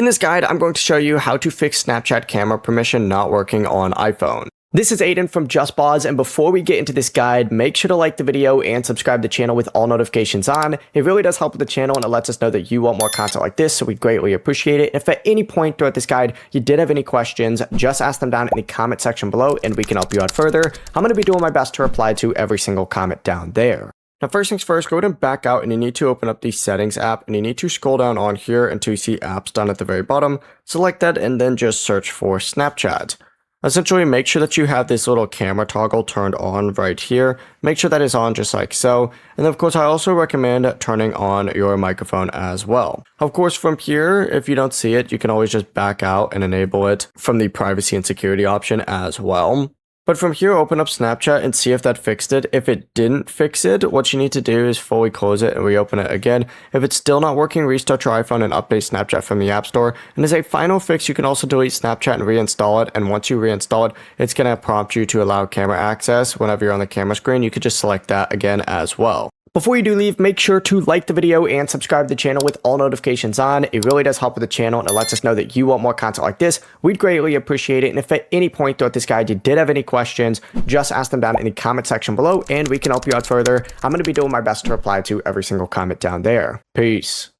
In this guide, I'm going to show you how to fix Snapchat camera permission not working on iPhone. This is Aiden from JustBoz, and before we get into this guide, make sure to like the video and subscribe to the channel with all notifications on. It really does help with the channel and it lets us know that you want more content like this, so we'd greatly appreciate it. If at any point throughout this guide you did have any questions, just ask them down in the comment section below and we can help you out further. I'm going to be doing my best to reply to every single comment down there. Now, first things first, go ahead and back out and you need to open up the settings app and you need to scroll down on here until you see apps down at the very bottom. Select that and then just search for Snapchat. Essentially, make sure that you have this little camera toggle turned on right here. Make sure that is on just like so. And of course, I also recommend turning on your microphone as well. Of course, from here, if you don't see it, you can always just back out and enable it from the privacy and security option as well. But from here, open up Snapchat and see if that fixed it. If it didn't fix it, what you need to do is fully close it and reopen it again. If it's still not working, restart your iPhone and update Snapchat from the App Store. And as a final fix, you can also delete Snapchat and reinstall it. And once you reinstall it, it's going to prompt you to allow camera access. Whenever you're on the camera screen, you could just select that again as well. Before you do leave, make sure to like the video and subscribe to the channel with all notifications on. It really does help with the channel and it lets us know that you want more content like this. We'd greatly appreciate it. And if at any point throughout this guide you did have any questions, just ask them down in the comment section below and we can help you out further. I'm going to be doing my best to reply to every single comment down there. Peace.